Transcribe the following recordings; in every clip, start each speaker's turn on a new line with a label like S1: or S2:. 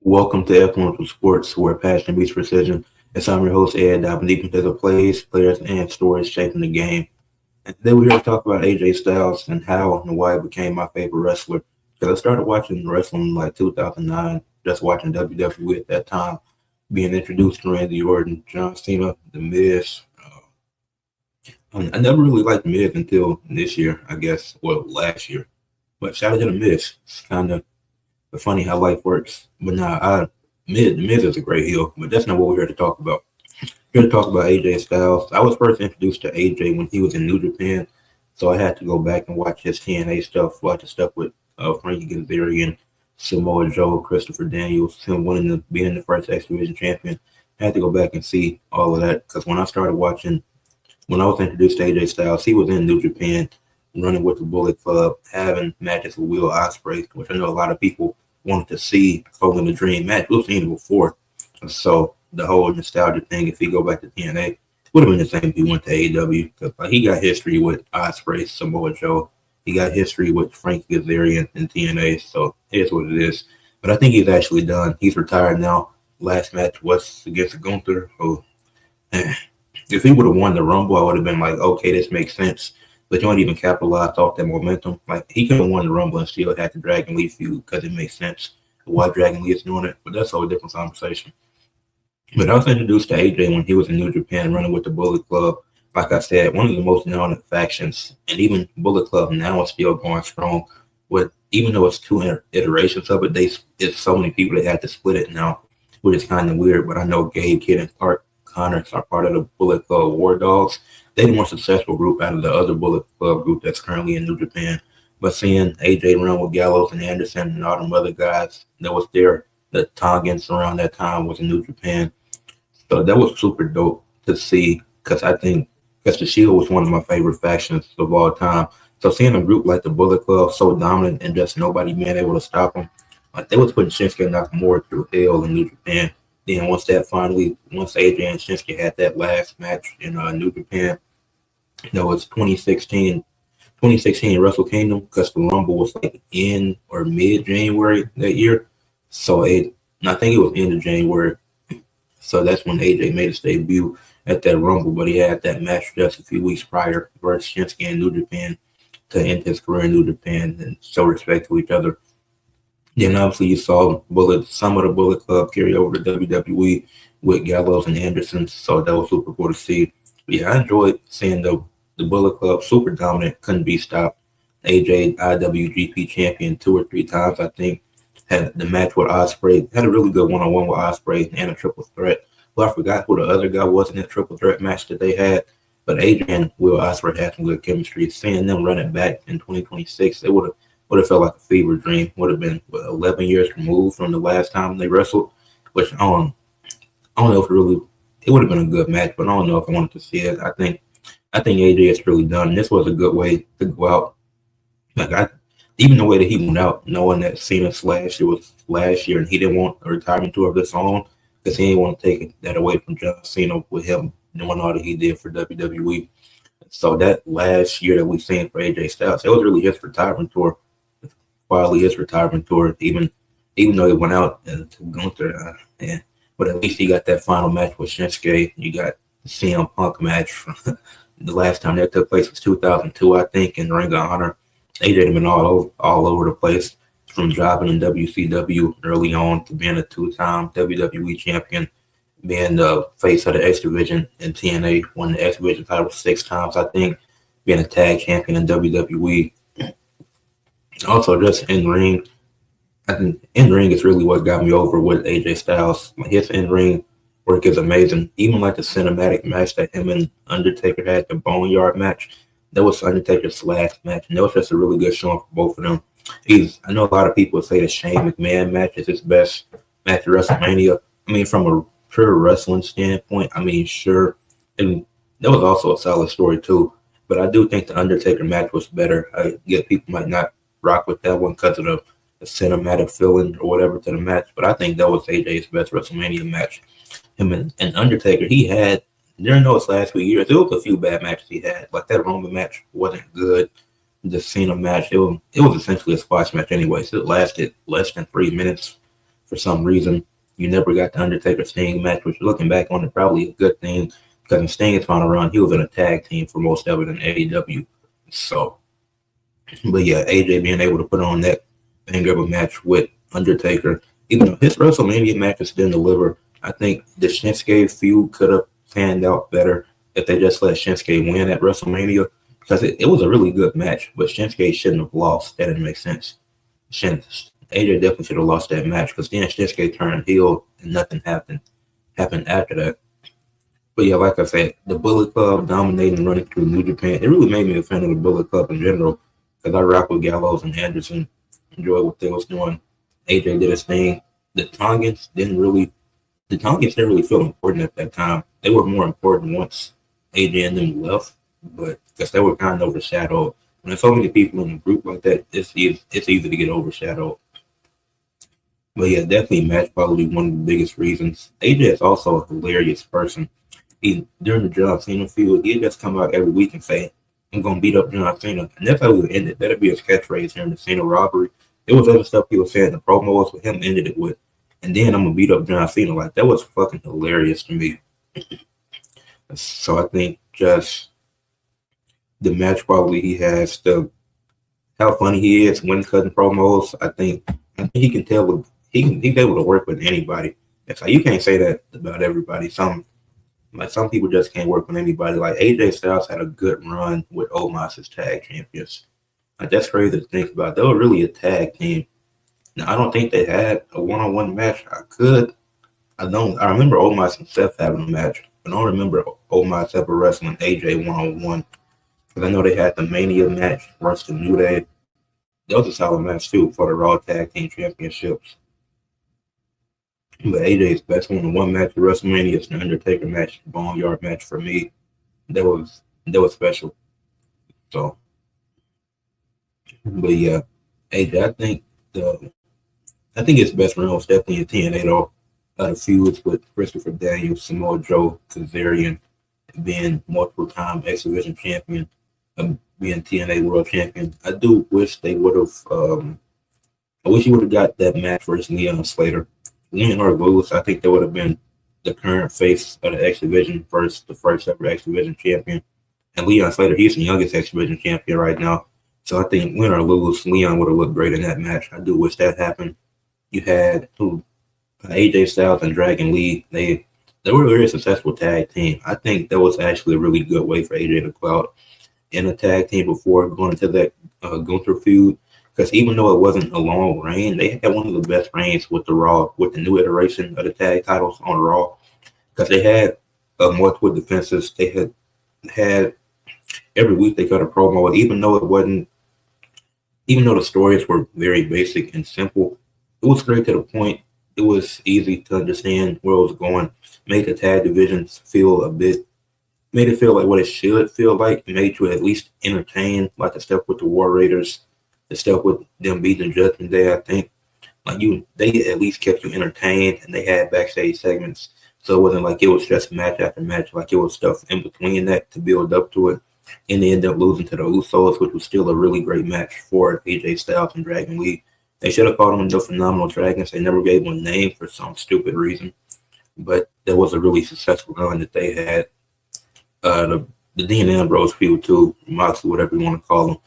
S1: Welcome to Ed Fluential Sports, where passion meets precision. As I'm your host, Ed, diving deep into the plays, players, and stories shaping the game. And today we're here to talk about AJ Styles and how and why it became my favorite wrestler. Because I started watching wrestling in like 2009, just watching WWE at that time, being introduced to Randy Orton, John Cena, The Miz. I never really liked Miz until this year, I guess, well, last year. But shout out to The Miz. It's kind of funny how life works. But nah, Miz is a great heel, but that's not what we're here to talk about. We're here to talk about AJ Styles. I was first introduced to AJ when he was in New Japan, so I had to go back and watch his TNA stuff, watch the stuff with Frankie Kazarian, Samoa Joe, Christopher Daniels, him being the first X Division champion. I had to go back and see all of that because when I was introduced to AJ Styles, he was in New Japan, running with the Bullet Club, having matches with Will Ospreay, which I know a lot of people wanted to see following the dream match. We've seen it before. So the whole nostalgia thing, if he go back to TNA, would have been the same if he went to AEW. Because he got history with Ospreay, Samoa Joe. He got history with Frankie Kazarian in TNA. So here's what it is. But I think he's actually done. He's retired now. Last match was against Gunther. Oh, if he would have won the Rumble, I would have been like, okay, this makes sense. But you don't even capitalize off that momentum. Like, he could have won the Rumble and still had the Dragon Lee feud because it makes sense why Dragon Lee is doing it. But that's a whole different conversation. But I was introduced to AJ when he was in New Japan running with the Bullet Club. Like I said, one of the most known factions. And even Bullet Club now is still going strong. Even though it's two iterations of it, it's so many people that had to split it now, which is kind of weird. But I know Gabe, Kidd, and Clark Connors are part of the Bullet Club War Dogs. They're the more successful group out of the other Bullet Club group that's currently in New Japan. But seeing AJ run with Gallows and Anderson and all them other guys that was there, the Tongans around that time was in New Japan. So that was super dope to see because the Shield was one of my favorite factions of all time. So seeing a group like the Bullet Club so dominant and just nobody being able to stop them, like they was putting Shinsuke Nakamura through hell in New Japan. Then once AJ and Shinsuke had that last match in New Japan, that was 2016 Wrestle Kingdom because the Rumble was like in or mid-January that year. So I think it was end of January. So that's when AJ made his debut at that Rumble, but he had that match just a few weeks prior versus Shinsuke in New Japan to end his career in New Japan and show respect to each other. Then obviously you saw some of the Bullet Club carry over to WWE with Gallows and Anderson, so that was super cool to see. But yeah, I enjoyed seeing the Bullet Club super dominant, couldn't be stopped. AJ, IWGP champion 2 or 3 times, I think. Had the match with Ospreay, had a really good one-on-one with Ospreay and a triple threat. Well, I forgot who the other guy was in that triple threat match that they had, but AJ and Will Ospreay had some good chemistry. Seeing them run it back in 2026, it would have felt like a fever dream. Would have been 11 years removed from the last time they wrestled, which I don't know if it would have been a good match, but I don't know if I wanted to see it. I think AJ is really done. This was a good way to go out. Even the way that he went out, knowing that Cena's last year was last year, and he didn't want a retirement tour of his own because he didn't want to take that away from John Cena with him doing all that he did for WWE. So that last year that we seen for AJ Styles, it was really his retirement tour. Quietly his retirement tour, even though he went out to Gunther. But at least he got that final match with Shinsuke. You got the CM Punk match from the last time that took place was 2002, I think, in Ring of Honor. AJ had been all over the place, from driving in WCW early on to being a 2-time WWE champion, being the face of the X Division in TNA, won the X Division title 6 times, I think, being a tag champion in WWE. Also, just in ring, I think in ring is really what got me over with AJ Styles. His in ring work is amazing. Even like the cinematic match that him and Undertaker had, the Boneyard match. That was Undertaker's last match, and that was just a really good showing for both of them. I know a lot of people say the Shane McMahon match is his best match at WrestleMania. I mean, from a pure wrestling standpoint, I mean, sure. And that was also a solid story, too. But I do think the Undertaker match was better. I get people might not rock with that one because of the cinematic feeling or whatever to the match, but I think that was AJ's best WrestleMania match. Him and Undertaker, he had, during those last few years, there was a few bad matches he had. Like that Roman match wasn't good. The Cena match, it was essentially a squash match anyway, so it lasted less than 3 minutes. for some reason, you never got the Undertaker Sting match, which looking back on it, probably a good thing because in Sting's final run, he was in a tag team for most of it in AEW. So, but yeah, AJ being able to put on that banger of a match with Undertaker, even though his WrestleMania matches didn't deliver, I think the Shinsuke feud could have panned out better if they just let Shinsuke win at WrestleMania because it was a really good match, but Shinsuke shouldn't have lost. That didn't make sense. AJ definitely should have lost that match because then Shinsuke turned heel and nothing happened after that. But yeah, like I said, the Bullet Club dominating and running through New Japan, it really made me a fan of the Bullet Club in general because I rock with Gallows and Anderson, enjoy what they was doing. AJ did his thing. The Tongues didn't really feel important at that time. They were more important once AJ and them left, but because they were kind of overshadowed. When there's so many people in a group like that, it's easy to get overshadowed. But yeah, definitely match probably one of the biggest reasons. AJ is also a hilarious person. During the John Cena feud, he'd just come out every week and say, I'm going to beat up John Cena. And that's how it would end it. That'd be his catchphrase here in the Cena robbery. There was other stuff he was saying in the promos, but him ended it with, and then I'm going to beat up John Cena. Like, that was fucking hilarious to me. So I think just the match quality he has, how funny he is when cutting promos, I think he can tell he's able to work with anybody. It's like you can't say that about everybody. Some people just can't work with anybody. Like AJ Styles had a good run with Omos as tag champions. Like that's crazy to think about. They were really a tag team. Now I don't think they had a one-on-one match. I remember Omos and Seth having a match, but I don't remember Omos ever wrestling AJ one-on-one. Because I know they had the Mania match versus the New Day. That was a solid match too for the Raw Tag Team Championships. But AJ's best one-on-one match at WrestleMania is the Undertaker match, the Boneyard match for me. That was special. So, but yeah, AJ, I think his best run was definitely in TNA though. The feuds with Christopher Daniels, Samoa Joe, Kazarian, being multiple-time X Division champion, being TNA World Champion. I do wish they would have. I wish he would have got that match versus Leon Slater. Win or lose, I think that would have been the current face of the X Division versus the first ever X Division champion. And Leon Slater, he's the youngest X Division champion right now. So I think win or lose, Leon would have looked great in that match. I do wish that happened. You had AJ Styles and Dragon Lee. They were a very successful tag team. I think that was actually a really good way for AJ to go out in a tag team before going into that Gunther feud. Because even though it wasn't a long reign, they had one of the best reigns with the new iteration of the tag titles on Raw. Because they had multiple defenses. They had every week they got a promo. Even though the stories were very basic and simple, it was straight to the point. It was easy to understand where it was going. Made the tag divisions made it feel like what it should feel like. It made you at least entertain, like the stuff with the War Raiders, the stuff with them beating Judgment Day. I think they at least kept you entertained, and they had backstage segments, so it wasn't like it was just match after match. Like it was stuff in between that to build up to it, and they ended up losing to the Usos, which was still a really great match for AJ Styles and Dragon Lee. They should have called them the Phenomenal Dragons. They never gave them a name for some stupid reason, but that was a really successful run that they had. The Dean Ambrose feud too, Moxley, whatever you want to call him,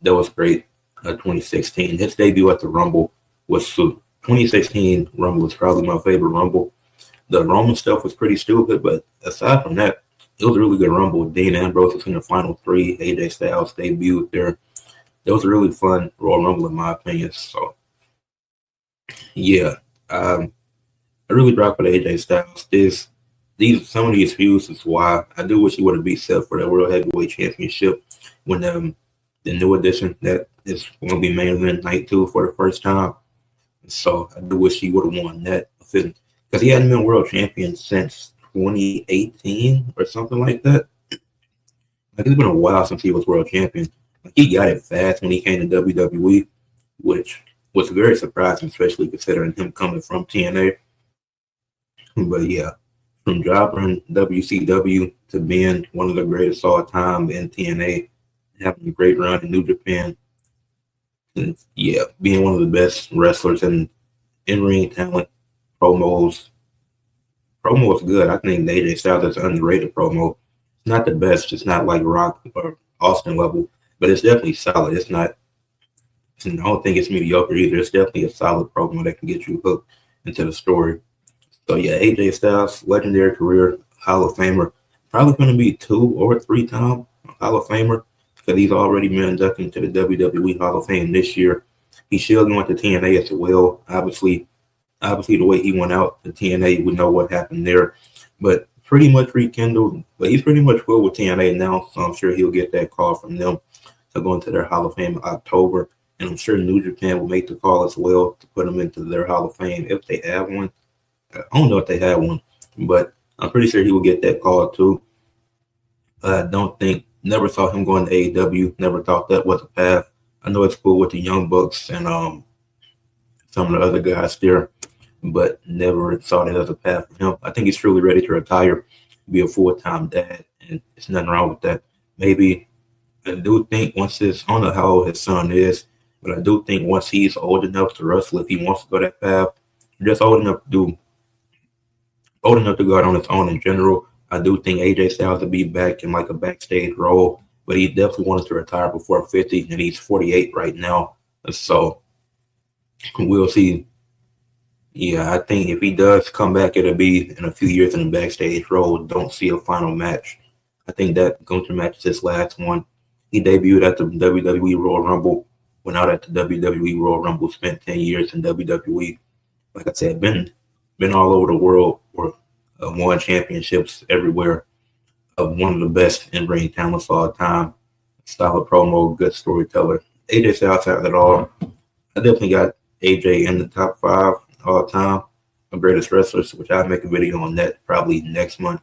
S1: that was great. 2016, his debut at the Rumble was 2016 Rumble is probably my favorite Rumble. The Roman stuff was pretty stupid, but aside from that, it was a really good Rumble. Dean Ambrose was in the final three. AJ Styles debuted there. It was a really fun Royal Rumble in my opinion. So yeah, I really rock with AJ Styles. Some of these feuds is why I do wish he would have beat Seth for that World Heavyweight Championship when the new edition that is going to be main event night 2 for the first time. So I do wish he would have won that because he hadn't been world champion since 2018 or something like that. Like it's been a while since he was world champion. Like he got it fast when he came to WWE, which was very surprising, especially considering him coming from TNA. But yeah, from dropping WCW to being one of the greatest all time in TNA, having a great run in New Japan, and yeah, being one of the best wrestlers in in-ring talent, promos. Promo is good. I think the AJ Styles is an underrated promo. It's not the best. It's not like Rock or Austin level, but it's definitely solid. It's not. I don't think it's mediocre either. It's definitely a solid promo that can get you hooked into the story. So yeah, AJ Styles, legendary career, Hall of Famer. Probably going to be 2 or 3 time Hall of Famer because he's already been inducted into the WWE Hall of Fame this year. He should go into TNA as well. Obviously, the way he went out to TNA, we know what happened there. But pretty much rekindled. But he's pretty much cool with TNA now, so I'm sure he'll get that call from them to go into their Hall of Fame in October. And I'm sure New Japan will make the call as well to put him into their Hall of Fame if they have one. I don't know if they have one, but I'm pretty sure he will get that call too. I don't think, never saw him going to AEW, never thought that was a path. I know it's cool with the Young Bucks and some of the other guys there, but never saw that as a path for him. I think he's truly ready to retire, be a full-time dad, and there's nothing wrong with that. Maybe I do think once his, I don't know how old his son is, but I do think once he's old enough to wrestle, if he wants to go that path, just old enough to go out on his own in general, I do think AJ Styles will be back in like a backstage role, but he definitely wanted to retire before 50, and he's 48 right now. So we'll see. Yeah, I think if he does come back, it'll be in a few years in the backstage role. Don't see a final match. I think that Gunther match is his last one. He debuted at the WWE Royal Rumble, went out at the WWE Royal Rumble, spent 10 years in WWE. Like I said, been all over the world, or won championships everywhere. One of the best in-ring talents of all time. Solid promo, good storyteller. AJ Styles had it all. I definitely got AJ in the top 5 all time of greatest wrestlers, which I'll make a video on that probably next month.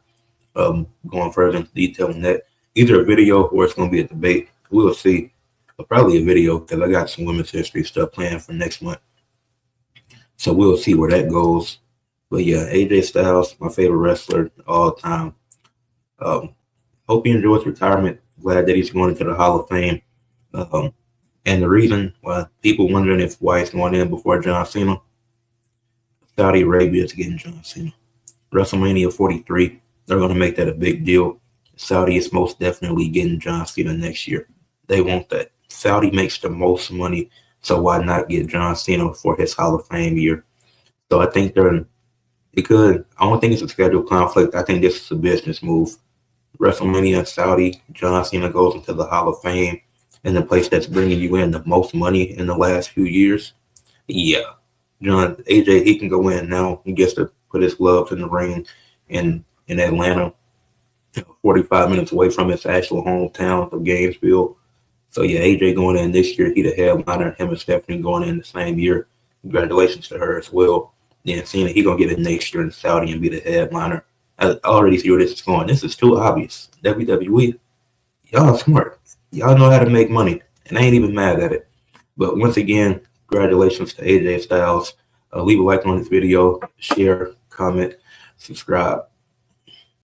S1: Going further into detail on that. Either a video or it's going to be a debate. We'll see. But probably a video because I got some women's history stuff planned for next month. So we'll see where that goes. But yeah, AJ Styles, my favorite wrestler all time. Hope he enjoys retirement. Glad that he's going into the Hall of Fame. And the reason why people wondering why he's going in before John Cena, Saudi Arabia is getting John Cena. WrestleMania 43, they're going to make that a big deal. Saudi is most definitely getting John Cena next year. They want that. Saudi makes the most money, so why not get John Cena for his Hall of Fame year? So I think it could. I don't think it's a scheduled conflict. I think this is a business move. WrestleMania, Saudi, John Cena goes into the Hall of Fame in the place that's bringing you in the most money in the last few years. Yeah. AJ, he can go in now. He gets to put his gloves in the ring in Atlanta, 45 minutes away from his actual hometown of Gainesville. So yeah, AJ going in this year, he the headliner. Him and Stephanie going in the same year. Congratulations to her as well. Then Cena, he gonna get it next year in Saudi and be the headliner. I already see where this is going. This is too obvious. WWE, y'all smart. Y'all know how to make money, and I ain't even mad at it. But once again, congratulations to AJ Styles. Leave a like on this video, share, comment, subscribe.